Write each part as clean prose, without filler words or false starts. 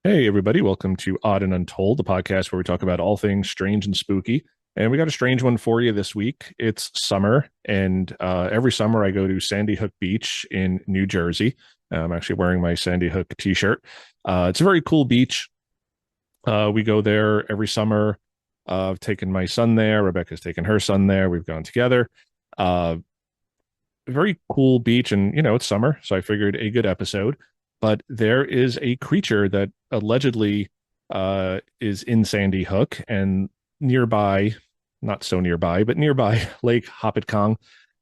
Hey, everybody. Welcome to Odd and Untold, the podcast where we talk about all things strange and spooky. And we got a strange one for you this week. It's summer, and every summer I go to Sandy Hook Beach in New Jersey. I'm actually wearing my Sandy Hook t shirt. It's a very cool beach. We go there every summer. I've taken my son there. Rebecca's taken her son there. We've gone together. Uh, Very cool beach, and it's summer, so I figured a good episode. But there is a creature that allegedly is in Sandy Hook and nearby, not so nearby, but nearby Lake Hopatcong,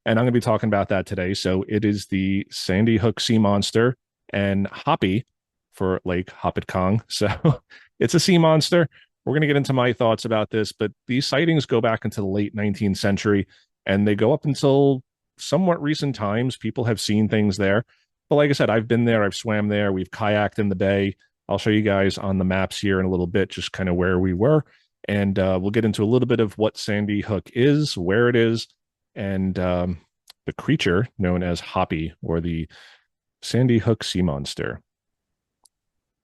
and I'm going to be talking about that today. So it is the Sandy Hook sea monster and Hoppie for Lake Hopatcong. So it's a sea monster. We're going to get into my thoughts about this, but these sightings go back into the late 19th century, and they go up until somewhat recent times. People have seen things there. But like I said, I've been there, I've swam there, we've kayaked in the bay. I'll show you guys on the maps here in a little bit, just kind of where we were. And we'll get into a little bit of what Sandy Hook is, where it is, and the creature known as Hoppie, or the Sandy Hook sea monster.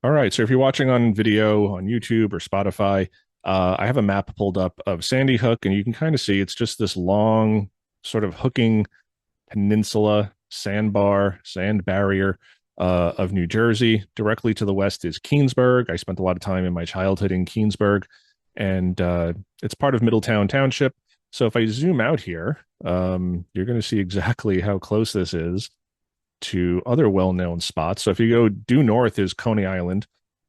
All right. So if you're watching on video on YouTube or Spotify, I have a map pulled up of Sandy Hook, and you can kind of see it's just this long sort of hooking peninsula, sandbar, sand barrier of New Jersey. Directly to the west is Keansburg. I spent a lot of time in my childhood in Keansburg, and it's part of Middletown Township. So if I zoom out here, you're going to see exactly how close this is to other well-known spots. So if you go due north is Coney Island,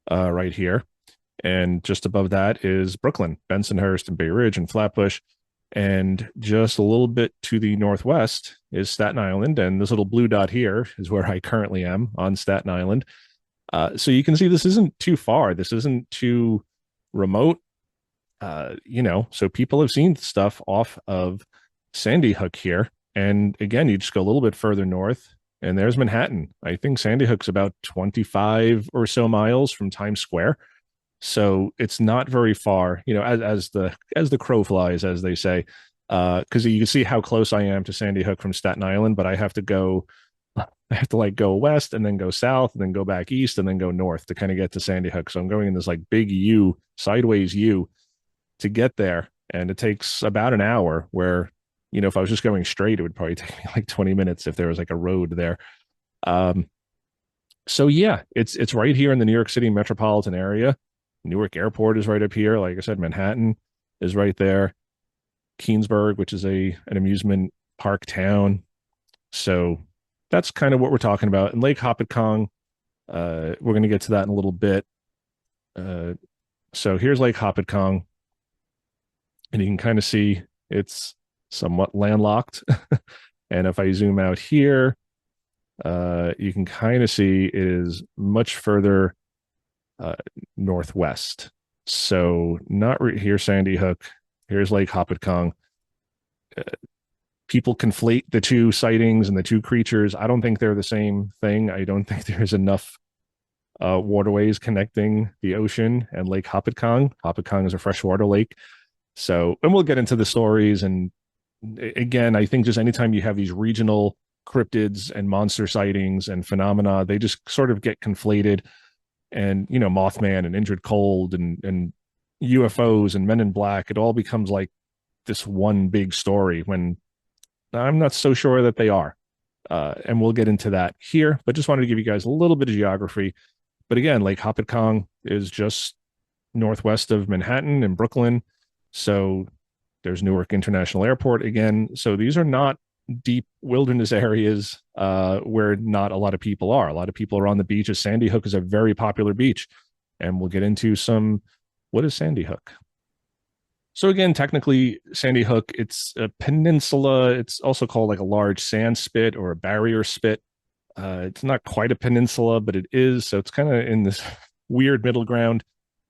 right here, and just above that is Brooklyn, Bensonhurst, and Bay Ridge, and Flatbush. And just a little bit to the northwest is Staten Island. And this little blue dot here is where I currently am on Staten Island. So you can see this isn't too far. This isn't too remote. So people have seen stuff off of Sandy Hook here. And again, you just go a little bit further north, and there's Manhattan. I think Sandy Hook's about 25 or so miles from Times Square. So it's not very far, as the crow flies, as they say. Because you can see how close I am to Sandy Hook from Staten Island, but I have to like go west and then go south and then go back east and then go north to kind of get to Sandy Hook. So I'm going in this like big U, sideways U, to get there, and it takes about an hour. Where if I was just going straight, it would probably take me like 20 minutes if there was like a road there. Um, so yeah, it's right here in the New York City metropolitan area. Newark Airport is right up here. Like I said, Manhattan is right there. Keansburg, which is an amusement park town. So that's kind of what we're talking about. And Lake Hopatcong, we're going to get to that in a little bit. So here's Lake Hopatcong, and you can kind of see it's somewhat landlocked. And if I zoom out here, you can kind of see it is much further northwest. So not right here, Sandy Hook. Here's Lake Hopatcong. Uh, People conflate the two sightings and the two creatures. I don't think they're the same thing. I don't think there's enough waterways connecting the ocean and Lake Hopatcong. Hopatcong is a freshwater lake. So, and we'll get into the stories. And again, I think just anytime you have these regional cryptids and monster sightings and phenomena, they just sort of get conflated. And Mothman and Injured Cold and UFOs and Men in Black, it all becomes like this one big story, when I'm not so sure that they are. And we'll get into that here, but just wanted to give you guys a little bit of geography. But again, Lake Hopatcong is just northwest of Manhattan and Brooklyn. So there's Newark International Airport again. So these are not deep wilderness areas where not a lot of people are. A lot of people are on the beaches. Sandy Hook is a very popular beach, and we'll get into what is Sandy Hook. So again, technically, Sandy Hook, it's a peninsula. It's also called like a large sand spit or a barrier spit. It's not quite a peninsula, but it is. So it's kind of in this weird middle ground.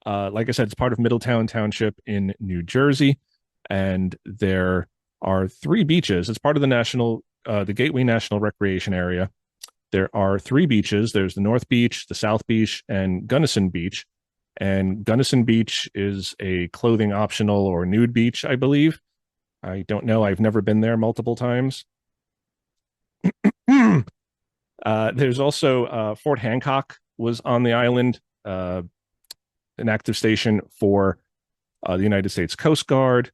Like I said, it's part of Middletown Township in New Jersey, and there are three beaches. It's part of the Gateway National Recreation Area. There are three beaches. There's the North Beach, the South Beach, and Gunnison Beach. And Gunnison Beach is a clothing optional or nude beach, I believe. I don't know. I've never been there multiple times. There's also Fort Hancock was on the island. an active station for the United States Coast Guard.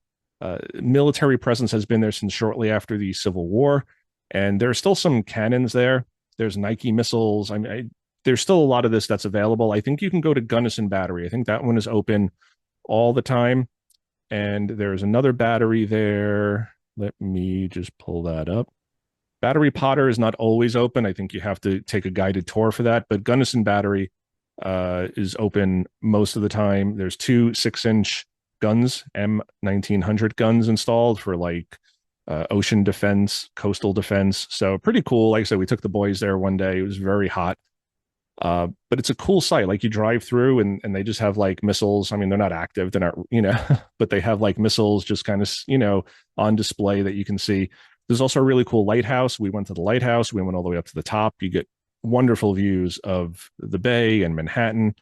Military presence has been there since shortly after the Civil War, and there are still some cannons there. There's Nike missiles. There's still a lot of this that's available. I think you can go to Gunnison Battery. I think that one is open all the time. And there's another battery there. Let me just pull that up. Battery Potter is not always open. I think you have to take a guided tour for that. But Gunnison Battery is open most of the time. There's 2 6-inch guns, M1900 guns installed for like ocean defense, coastal defense. So pretty cool. Like I said, we took the boys there one day. It was very hot. But it's a cool site. Like you drive through and they just have like missiles. I mean, they're not active, they're not, but they have like missiles just kind of, on display that you can see. There's also a really cool lighthouse. We went to the lighthouse. We went all the way up to the top. You get wonderful views of the bay and Manhattan.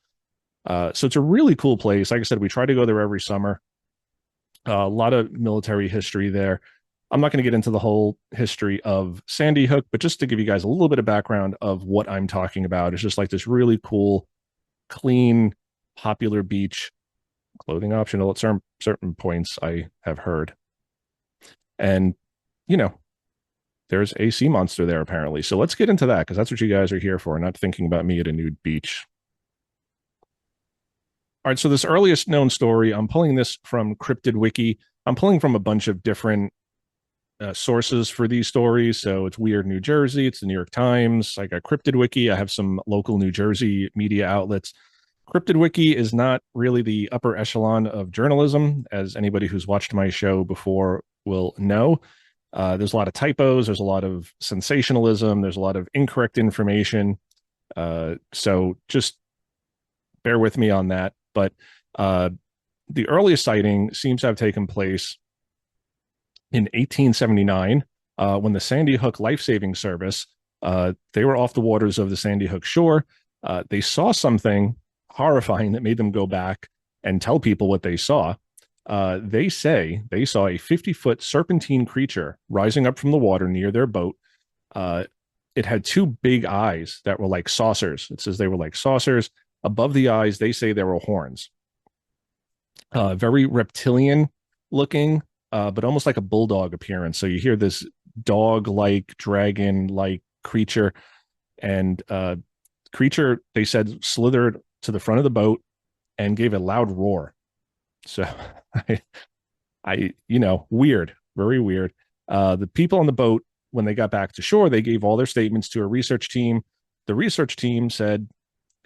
So it's a really cool place. Like I said, we try to go there every summer. A lot of military history there. I'm not going to get into the whole history of Sandy Hook, but just to give you guys a little bit of background of what I'm talking about, it's just like this really cool, clean, popular beach. Clothing optional at certain points, I have heard. And, there's a sea monster there apparently. So let's get into that because that's what you guys are here for, not thinking about me at a nude beach. All right, so this earliest known story, I'm pulling this from Cryptid Wiki. I'm pulling from a bunch of different sources for these stories. So it's Weird New Jersey, it's the New York Times. I got Cryptid Wiki. I have some local New Jersey media outlets. Cryptid Wiki is not really the upper echelon of journalism, as anybody who's watched my show before will know. There's a lot of typos, there's a lot of sensationalism, there's a lot of incorrect information. So just bear with me on that. But the earliest sighting seems to have taken place in 1879 when the Sandy Hook Life-Saving Service, they were off the waters of the Sandy Hook shore. They saw something horrifying that made them go back and tell people what they saw. They say they saw a 50-foot serpentine creature rising up from the water near their boat. It had 2 big eyes that were like saucers. It says they were like saucers. Above the eyes, they say there were horns. Very reptilian looking, but almost like a bulldog appearance. So you hear this dog-like, dragon-like creature, and creature, they said, slithered to the front of the boat and gave a loud roar. So weird, very weird. The people on the boat, when they got back to shore, they gave all their statements to a research team. The research team said,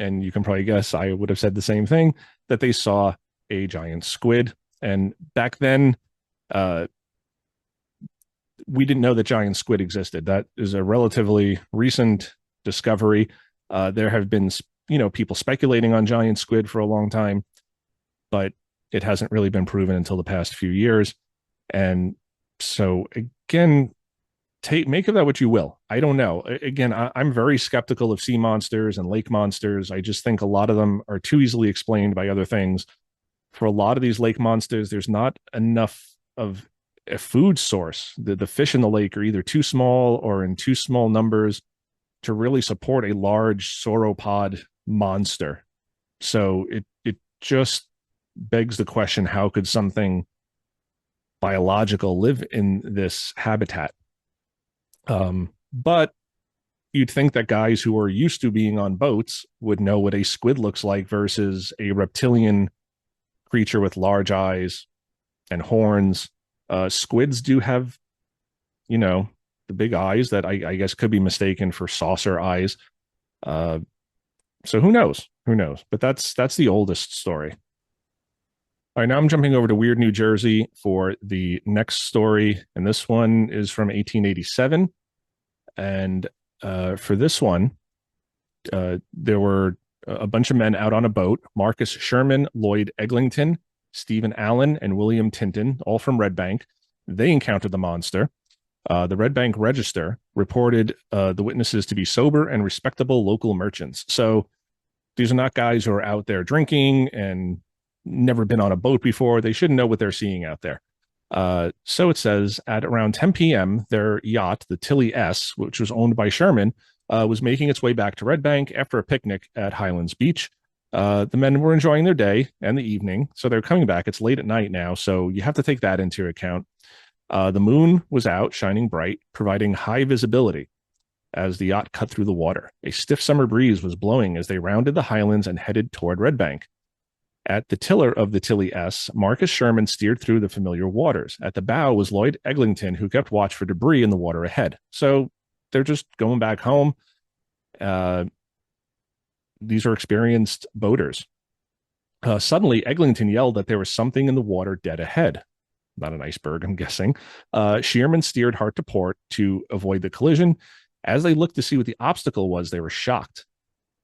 and you can probably guess I would have said the same thing, that they saw a giant squid. And back then, we didn't know that giant squid existed. That is a relatively recent discovery. There have been, people speculating on giant squid for a long time, but it hasn't really been proven until the past few years. And so again, make of that what you will. I don't know. Again, I'm very skeptical of sea monsters and lake monsters. I just think a lot of them are too easily explained by other things. For a lot of these lake monsters, there's not enough of a food source. The fish in the lake are either too small or in too small numbers to really support a large sauropod monster. So it just begs the question, how could something biological live in this habitat? But you'd think that guys who are used to being on boats would know what a squid looks like versus a reptilian creature with large eyes and horns. Squids do have, the big eyes that I guess could be mistaken for saucer eyes. So who knows? But that's the oldest story. All right, now I'm jumping over to Weird New Jersey for the next story, and this one is from 1887. And for this one, there were a bunch of men out on a boat: Marcus Sherman, Lloyd Eglinton, Stephen Allen, and William Tinton, all from Red Bank. They encountered the monster. The Red Bank Register reported the witnesses to be sober and respectable local merchants. So these are not guys who are out there drinking and never been on a boat before. They shouldn't know what they're seeing out there. So it says at around 10 p.m., their yacht, the Tilly S, which was owned by Sherman, was making its way back to Red Bank after a picnic at Highlands Beach. The men were enjoying their day and the evening, so they're coming back. It's late at night now, so you have to take that into account. The moon was out, shining bright, providing high visibility as the yacht cut through the water. A stiff summer breeze was blowing as they rounded the highlands and headed toward Red Bank. At the tiller of the Tilly S, Marcus Sherman steered through the familiar waters. At the bow was Lloyd Eglinton, who kept watch for debris in the water ahead. So they're just going back home. Uh, these are experienced boaters. Suddenly, Eglinton yelled that there was something in the water dead ahead. Not an iceberg, I'm guessing. Sherman steered hard to port to avoid the collision. As they looked to see what the obstacle was, they were shocked.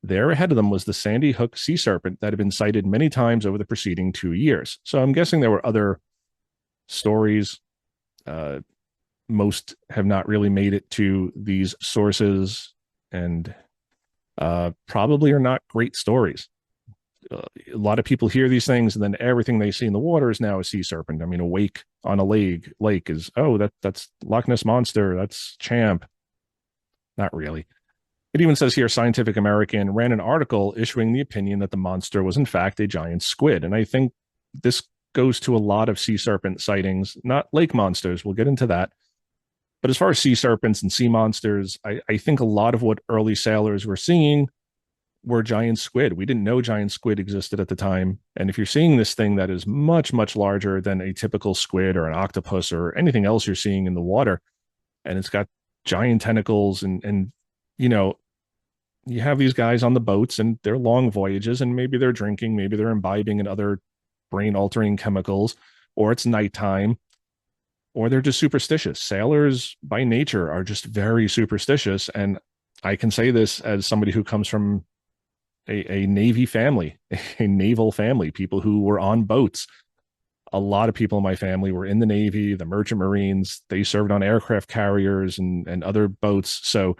There ahead of them was the Sandy Hook sea serpent that had been sighted many times over the preceding 2 years. So I'm guessing there were other stories. Most have not really made it to these sources and probably are not great stories. A lot of people hear these things and then everything they see in the water is now a sea serpent. I mean, a wake on a lake is, oh, that's Loch Ness Monster. That's Champ. Not really. It even says here Scientific American ran an article issuing the opinion that the monster was in fact a giant squid. And I think this goes to a lot of sea serpent sightings, not lake monsters. We'll get into that. But as far as sea serpents and sea monsters, I think a lot of what early sailors were seeing were giant squid. We didn't know giant squid existed at the time. And if you're seeing this thing that is much, much larger than a typical squid or an octopus or anything else you're seeing in the water, and it's got giant tentacles and you know, you have these guys on the boats and they're long voyages and maybe they're drinking, maybe they're imbibing in other brain altering chemicals, or it's nighttime, or they're just superstitious. Sailors by nature are just very superstitious. And I can say this as somebody who comes from a Navy family, a naval family, people who were on boats. A lot of people in my family were in the Navy, the Merchant Marines. They served on aircraft carriers and other boats. So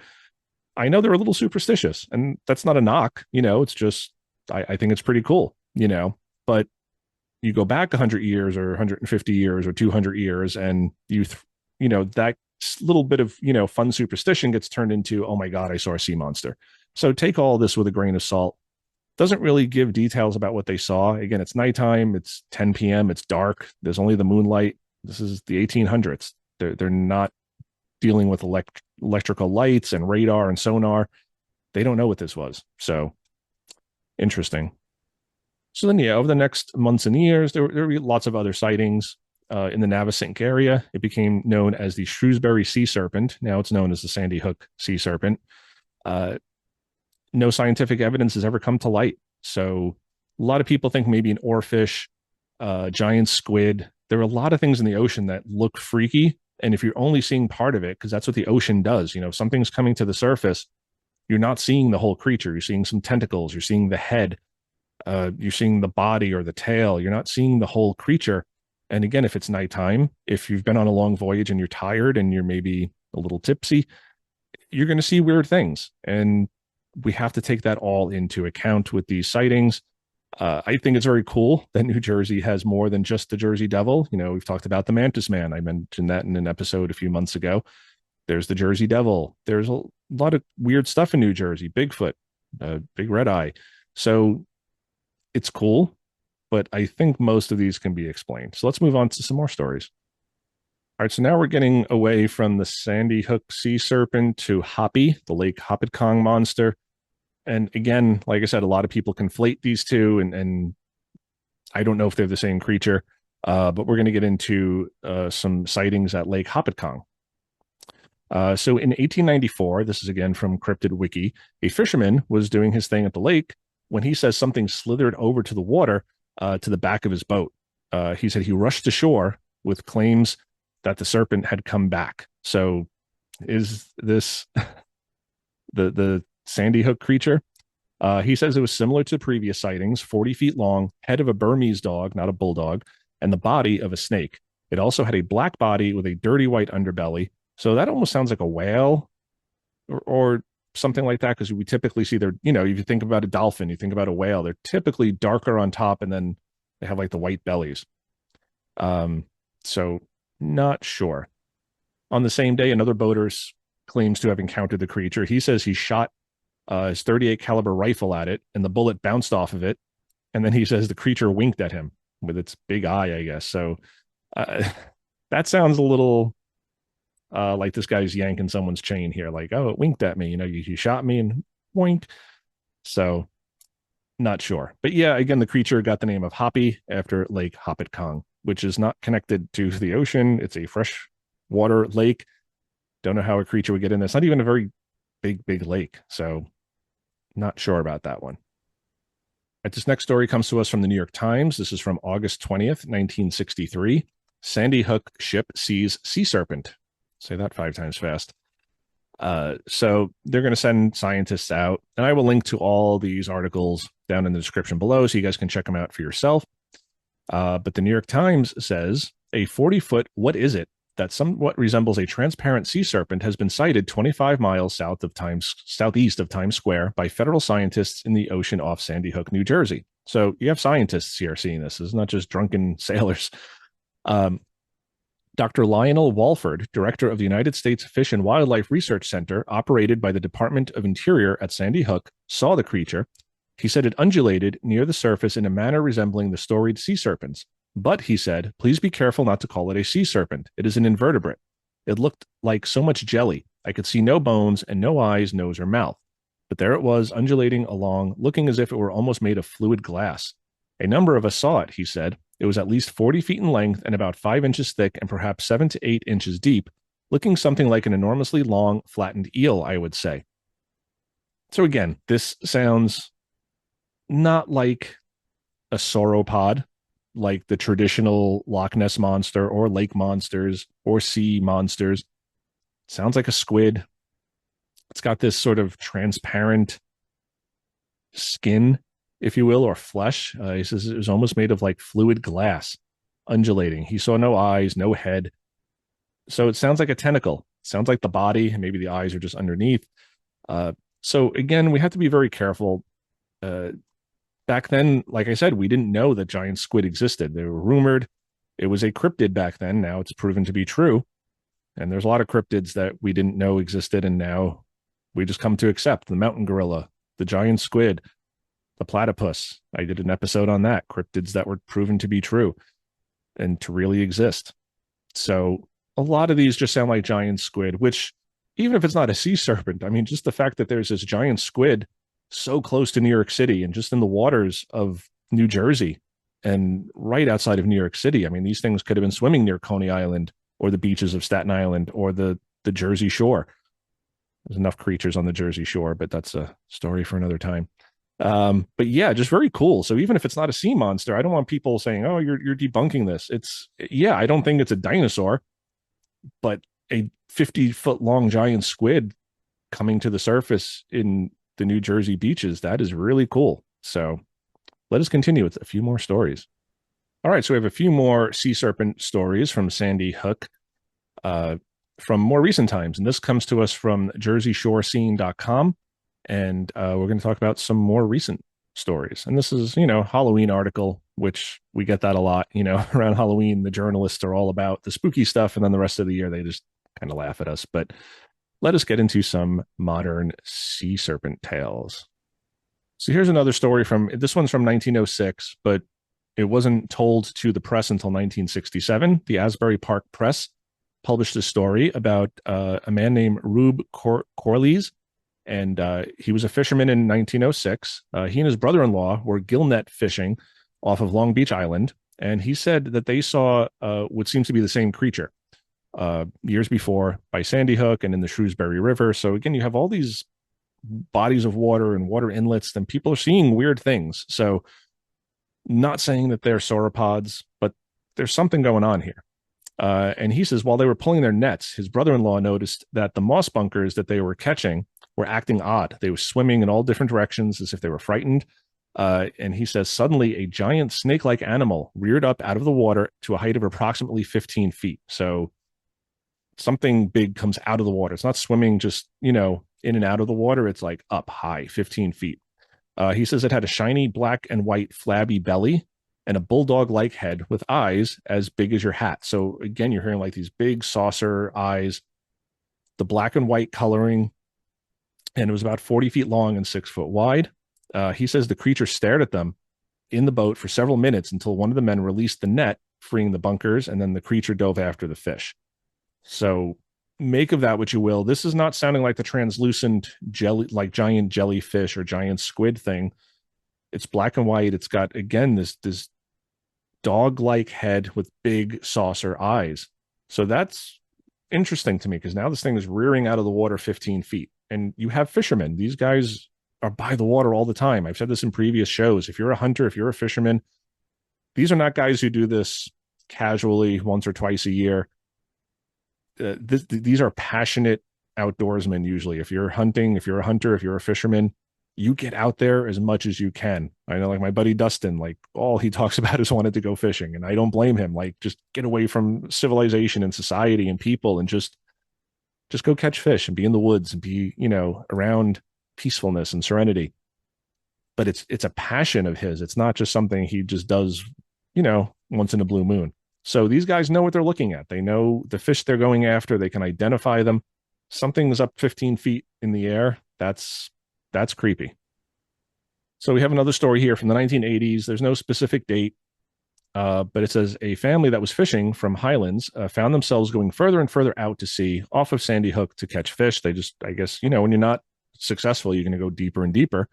I know they're a little superstitious, and that's not a knock. It's just, I think it's pretty cool, but you go back 100 years or 150 years or 200 years and that little bit of, fun superstition gets turned into, oh my God, I saw a sea monster. So take all this with a grain of salt. Doesn't really give details about what they saw. Again, it's nighttime. It's 10 p.m. It's dark. There's only the moonlight. This is the 1800s. They're not dealing with electrical lights and radar and sonar. They don't know what this was. So interesting. So then, over the next months and years, there were lots of other sightings in the Navesink area. It became known as the Shrewsbury Sea Serpent. Now it's known as the Sandy Hook Sea Serpent. No scientific evidence has ever come to light. So a lot of people think maybe an oarfish, giant squid. There are a lot of things in the ocean that look freaky. And if you're only seeing part of it, because that's what the ocean does, if something's coming to the surface, you're not seeing the whole creature. You're seeing some tentacles. You're seeing the head. You're seeing the body or the tail. You're not seeing the whole creature. And again, if it's nighttime, if you've been on a long voyage and you're tired and you're maybe a little tipsy, you're going to see weird things. And we have to take that all into account with these sightings. I think it's very cool that New Jersey has more than just the Jersey Devil. We've talked about the Mantis Man. I mentioned that in an episode a few months ago. There's the Jersey Devil. There's a lot of weird stuff in New Jersey. Bigfoot, big red eye. So it's cool, but I think most of these can be explained. So let's move on to some more stories. All right, so now we're getting away from the Sandy Hook Sea Serpent to Hoppie, the Lake Hopatcong monster. And again, like I said, a lot of people conflate these two, and I don't know if they're the same creature, but we're going to get into some sightings at Lake Hopatcong. So in 1894, this is again from Cryptid Wiki, a fisherman was doing his thing at the lake when he says something slithered over to the water to the back of his boat. He said he rushed to shore with claims that the serpent had come back. So is this the Sandy Hook creature? He says it was similar to previous sightings, 40 feet long, head of a Burmese dog, not a bulldog, and the body of a snake. It also had a black body with a dirty white underbelly. So that almost sounds like a whale or something like that, because we typically see if you think about a dolphin, you think about a whale, they're typically darker on top and then they have like the white bellies. So not sure. On the same day, another boater claims to have encountered the creature. He says he shot his 38 caliber rifle at it, and the bullet bounced off of it. And then he says the creature winked at him with its big eye, I guess. So uh, that sounds a little like this guy's yanking someone's chain here. Like, oh, it winked at me. You shot me and wink. So not sure. But yeah, again, the creature got the name of Hoppie after Lake Hopatcong, which is not connected to the ocean. It's a freshwater lake. Don't know how a creature would get in there. It's not even a very big lake. So not sure about that one. Right, this next story comes to us from the New York Times. This is from August 20th, 1963. Sandy Hook ship sees sea serpent. Say that 5 times fast. So they're going to send scientists out, and I will link to all these articles down in the description below so you guys can check them out for yourself. But the New York Times says a 40-foot, what is it, that somewhat resembles a transparent sea serpent has been sighted 25 miles southeast of Times Square by federal scientists in the ocean off Sandy Hook, New Jersey. So you have scientists here seeing this. It's not just drunken sailors. Dr. Lionel Walford, director of the United States Fish and Wildlife Research Center, operated by the Department of Interior at Sandy Hook, saw the creature. He said it undulated near the surface in a manner resembling the storied sea serpents. But, he said, please be careful not to call it a sea serpent. It is an invertebrate. It looked like so much jelly. I could see no bones and no eyes, nose, or mouth. But there it was, undulating along, looking as if it were almost made of fluid glass. A number of us saw it, he said. It was at least 40 feet in length and about 5 inches thick and perhaps 7 to 8 inches deep, looking something like an enormously long, flattened eel, I would say. So again, this sounds not like a sauropod, like the traditional Loch Ness monster or lake monsters or sea monsters. It sounds like a squid. It's got this sort of transparent skin, if you will, or flesh. He says it was almost made of like fluid glass, undulating. He saw no eyes, no head. So it sounds like a tentacle. It sounds like the body, and maybe the eyes are just underneath. So again, we have to be very careful. Back then, like I said, we didn't know that giant squid existed. They were rumored. It was a cryptid back then. Now it's proven to be true. And there's a lot of cryptids that we didn't know existed, and now we just come to accept the mountain gorilla, the giant squid, the platypus. I did an episode on that, cryptids that were proven to be true and to really exist. So a lot of these just sound like giant squid, which even if it's not a sea serpent, I mean, just the fact that there's this giant squid so close to New York City and just in the waters of New Jersey and right outside of New York City. I mean, these things could have been swimming near Coney Island or the beaches of Staten Island or the Jersey Shore. There's enough creatures on the Jersey Shore, but that's a story for another time. But yeah, just very cool. So even if it's not a sea monster, I don't want people saying, oh, you're debunking this. Yeah, I don't think it's a dinosaur, but a 50-foot long giant squid coming to the surface in the New Jersey beaches, that is really cool. So let us continue with a few more stories. All right, so we have a few more sea serpent stories from Sandy Hook from more recent times. And this comes to us from jerseyshorescene.com. And we're going to talk about some more recent stories. And this is, Halloween article, which we get that a lot, around Halloween. The journalists are all about the spooky stuff. And then the rest of the year, they just kind of laugh at us. But let us get into some modern sea serpent tales. So here's another story this one's from 1906, but it wasn't told to the press until 1967. The Asbury Park Press published a story about a man named Rube Corlies. And he was a fisherman in 1906. He and his brother-in-law were gillnet fishing off of Long Beach Island. And he said that they saw what seems to be the same creature years before by Sandy Hook and in the Shrewsbury River. So again, you have all these bodies of water and water inlets, and people are seeing weird things. So not saying that they're sauropods, but there's something going on here. And he says while they were pulling their nets, his brother-in-law noticed that the moss bunkers that they were catching were acting odd. They were swimming in all different directions as if they were frightened. And he says suddenly a giant snake-like animal reared up out of the water to a height of approximately 15 feet. So something big comes out of the water. It's not swimming just, in and out of the water. It's like up high, 15 feet. He says it had a shiny black and white flabby belly and a bulldog-like head with eyes as big as your hat. So again, you're hearing like these big saucer eyes, the black and white coloring. and it was about 40 feet long and 6 foot wide. He says the creature stared at them in the boat for several minutes until one of the men released the net, freeing the bunkers, and then the creature dove after the fish. So make of that what you will. This is not sounding like the translucent jelly, like giant jellyfish or giant squid thing. It's black and white. It's got, again, this dog-like head with big saucer eyes. So that's interesting to me, because now this thing is rearing out of the water 15 feet. And you have fishermen. These guys are by the water all the time. I've said this in previous shows. If you're a hunter, if you're a fisherman, these are not guys who do this casually once or twice a year. These are passionate outdoorsmen usually. If you're hunting, if you're a hunter, if you're a fisherman, you get out there as much as you can. I know, like my buddy Dustin, like all he talks about is wanted to go fishing, and I don't blame him. Like, just get away from civilization and society and people, and just go catch fish and be in the woods and be, around peacefulness and serenity. But it's a passion of his. It's not just something he just does, once in a blue moon. So these guys know what they're looking at. They know the fish they're going after. They can identify them. Something's up 15 feet in the air. That's creepy. So we have another story here from the 1980s. There's no specific date, but it says a family that was fishing from Highlands found themselves going further and further out to sea off of Sandy Hook to catch fish. They just, I guess, when you're not successful, you're going to go deeper and deeper.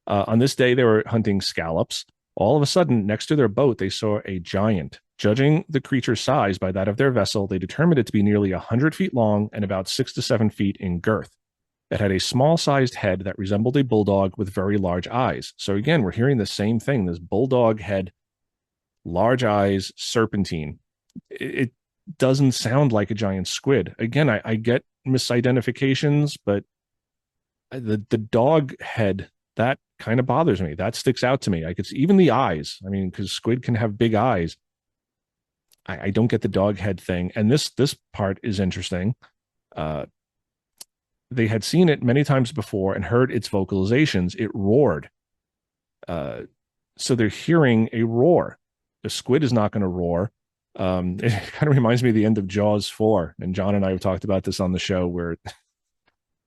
On this day, they were hunting scallops. All of a sudden, next to their boat, they saw a giant. Judging the creature's size by that of their vessel, they determined it to be nearly 100 feet long and about 6 to 7 feet in girth. It had a small-sized head that resembled a bulldog with very large eyes. So again, we're hearing the same thing, this bulldog head, large eyes, serpentine. It doesn't sound like a giant squid. Again, I get misidentifications, but the dog head, that kind of bothers me. That sticks out to me. I could see even the eyes. I mean, because squid can have big eyes. I don't get the dog head thing. And this part is interesting. They had seen it many times before and heard its vocalizations. It roared. So they're hearing a roar. The squid is not going to roar. It kind of reminds me of the end of Jaws 4. And John and I have talked about this on the show, where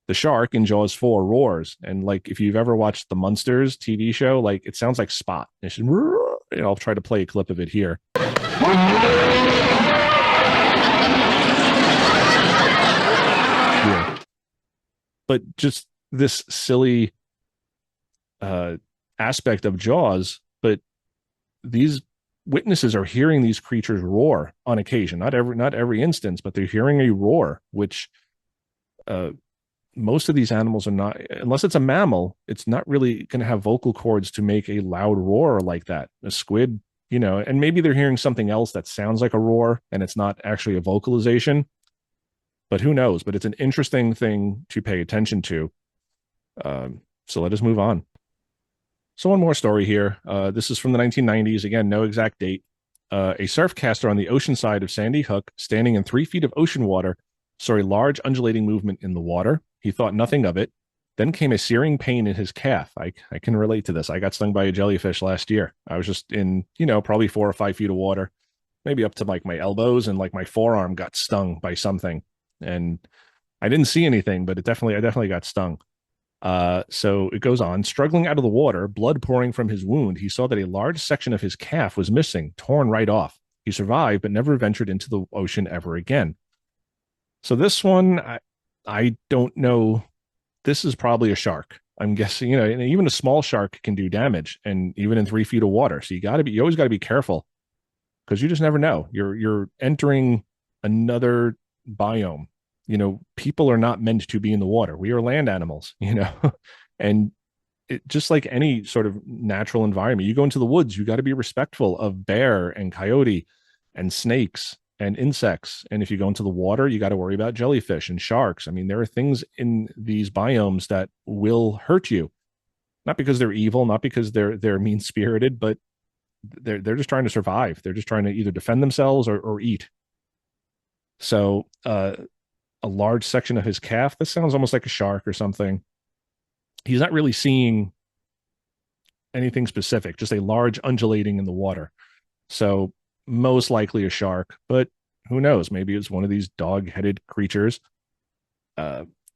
the shark in Jaws 4 roars. And like, if you've ever watched the Munsters TV show, like, it sounds like Spot. It should, I'll try to play a clip of it here. Yeah. But just this silly aspect of Jaws, but these witnesses are hearing these creatures roar on occasion. Not every instance, but they're hearing a roar, which most of these animals are not, unless it's a mammal, it's not really going to have vocal cords to make a loud roar like that. A squid, and maybe they're hearing something else that sounds like a roar and it's not actually a vocalization, but who knows? But it's an interesting thing to pay attention to. So let us move on. So one more story here. This is from the 1990s. Again, no exact date. A surf caster on the ocean side of Sandy Hook, standing in 3 feet of ocean water, saw a large undulating movement in the water. He thought nothing of it. Then came a searing pain in his calf. I can relate to this. I got stung by a jellyfish last year. I was just in, probably 4 or 5 feet of water, maybe up to like my elbows, and like my forearm got stung by something. And I didn't see anything, but I definitely got stung. So it goes on. Struggling out of the water, blood pouring from his wound, he saw that a large section of his calf was missing, torn right off. He survived, but never ventured into the ocean ever again. So this one, I don't know. This is probably a shark. I'm guessing, and even a small shark can do damage, and even in 3 feet of water. So you always got to be careful, because you just never know. You're entering another biome. People are not meant to be in the water. We are land animals, and just like any sort of natural environment, you go into the woods, you got to be respectful of bear and coyote and snakes and insects. And if you go into the water, you got to worry about jellyfish and sharks. I mean, there are things in these biomes that will hurt you, not because they're evil, not because they're mean spirited, but they're just trying to survive. They're just trying to either defend themselves or eat. So, a large section of his calf, this sounds almost like a shark or something. He's not really seeing anything specific, just a large undulating in the water. So most likely a shark, but who knows? Maybe it's one of these dog-headed creatures.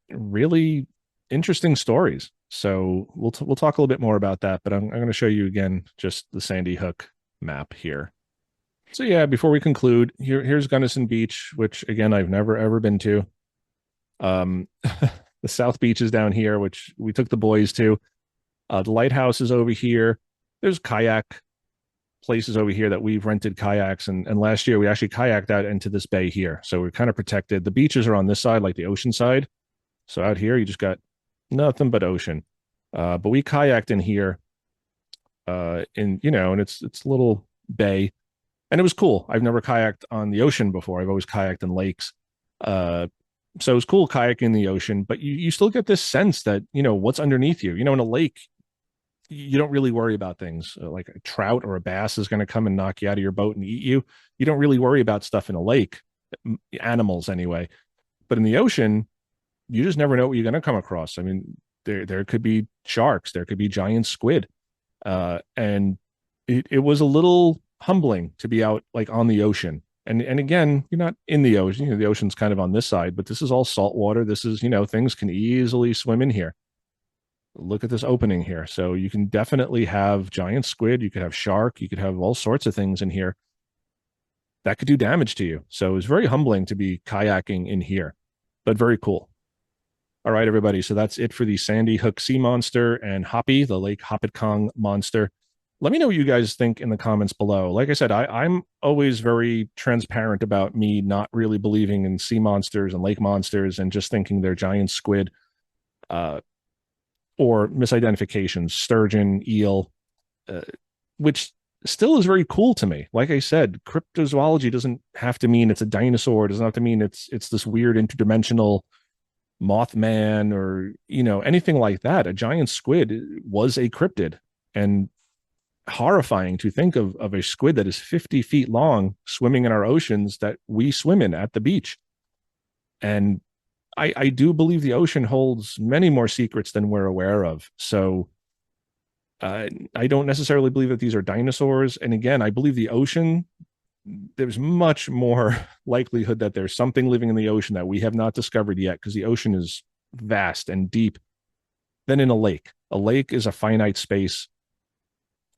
Really interesting stories. So we'll talk a little bit more about that, but I'm going to show you again just the Sandy Hook map here. So yeah, before we conclude, here's Gunnison Beach, which again I've never ever been to. The South Beach is down here, which we took the boys to. The lighthouse is over here. There's kayak places over here that we've rented kayaks, and last year we actually kayaked out into this bay here, so we're kind of protected. The beaches are on this side, like the ocean side. So out here you just got nothing but ocean. But we kayaked in here, and it's a little bay, and it was cool. I've never kayaked on the ocean before. I've always kayaked in lakes. So it was cool kayaking in the ocean, but you still get this sense that, what's underneath you. In a lake, you don't really worry about things like a trout or a bass is going to come and knock you out of your boat and eat you. You don't really worry about stuff in a lake, animals anyway. But in the ocean, you just never know what you're going to come across. I mean, there could be sharks, there could be giant squid, and it was a little humbling to be out like on the ocean. And again, you're not in the ocean. The ocean's kind of on this side, but this is all salt water. This is, things can easily swim in here. Look at this opening here. So you can definitely have giant squid. You could have shark. You could have all sorts of things in here that could do damage to you. So it's very humbling to be kayaking in here, but very cool. All right, everybody. So that's it for the Sandy Hook sea monster and Hoppie, the Lake Hopatcong monster. Let me know what you guys think in the comments below. Like I said, I'm always very transparent about me not really believing in sea monsters and lake monsters and just thinking they're giant squid or misidentifications, sturgeon, eel, which still is very cool to me. Like I said, cryptozoology doesn't have to mean it's a dinosaur. It doesn't have to mean it's this weird interdimensional Mothman or, anything like that. A giant squid was a cryptid, and horrifying to think of a squid that is 50 feet long swimming in our oceans that we swim in at the beach. And I do believe the ocean holds many more secrets than we're aware of. So I don't necessarily believe that these are dinosaurs. And again, I believe the ocean, there's much more likelihood that there's something living in the ocean that we have not discovered yet, because the ocean is vast and deep, than in a lake. A lake is a finite space.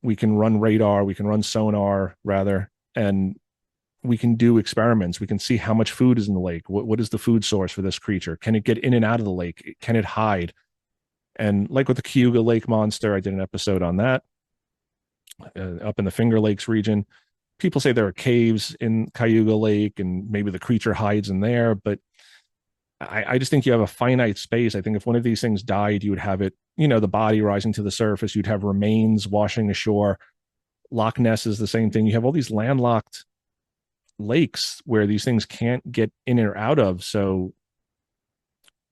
We can run radar, we can run sonar rather, and we can do experiments. We can see how much food is in the lake. What is the food source for this creature? Can it get in and out of the lake? Can it hide? And like with the Cayuga Lake monster, I did an episode on that up in the Finger Lakes region. People say there are caves in Cayuga Lake and maybe the creature hides in there, but I just think you have a finite space. I think if one of these things died, you would have it, the body rising to the surface. You'd have remains washing ashore. Loch Ness is the same thing. You have all these landlocked lakes where these things can't get in or out of. So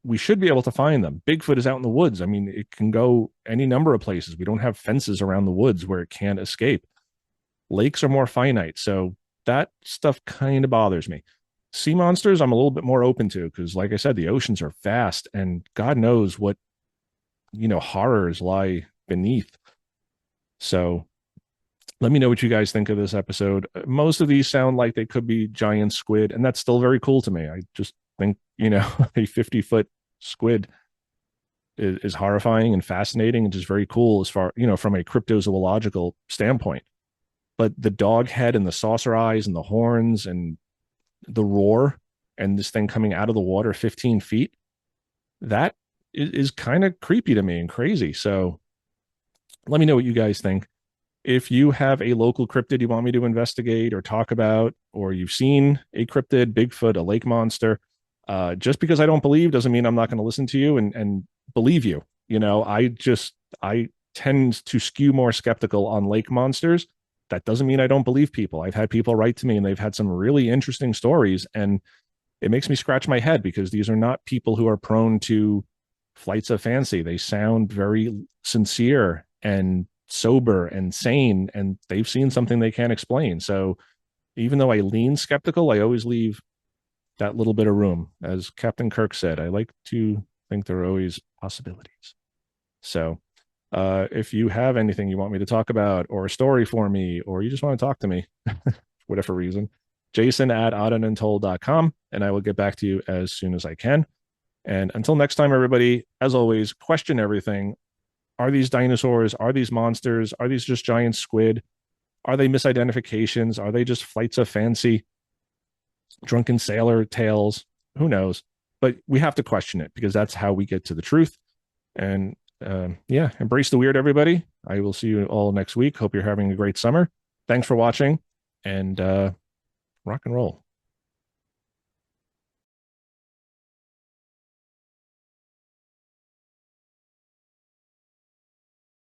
we should be able to find them. Bigfoot is out in the woods. I mean, it can go any number of places. We don't have fences around the woods where it can't escape. Lakes are more finite. So that stuff kind of bothers me. Sea monsters, I'm a little bit more open to, because like I said, the oceans are vast and God knows what, horrors lie beneath. So let me know what you guys think of this episode. Most of these sound like they could be giant squid, and that's still very cool to me. I just think, a 50-foot squid is horrifying and fascinating and just very cool as far, from a cryptozoological standpoint. But the dog head and the saucer eyes and the horns and the roar and this thing coming out of the water 15 feet, that is kind of creepy to me and crazy. So let me know what you guys think. If you have a local cryptid you want me to investigate or talk about, or you've seen a cryptid, Bigfoot, a lake monster, just because I don't believe doesn't mean I'm not going to listen to you and believe you. I tend to skew more skeptical on lake monsters. That doesn't mean I don't believe people. I've had people write to me and they've had some really interesting stories, and it makes me scratch my head because these are not people who are prone to flights of fancy. They sound very sincere and sober and sane, and they've seen something they can't explain. So even though I lean skeptical, I always leave that little bit of room. As Captain Kirk said, I like to think there are always possibilities. So if you have anything you want me to talk about, or a story for me, or you just want to talk to me for whatever reason, Jason at oddanuntold.com, and I will get back to you as soon as I can. And until next time, everybody, as always, question everything. Are these dinosaurs? Are these monsters? Are these just giant squid? Are they misidentifications? Are they just flights of fancy, drunken sailor tales? Who knows? But we have to question it because that's how we get to the truth. And yeah, embrace the weird, everybody. I will see you all next week. Hope you're having a great summer. Thanks for watching, and rock and roll.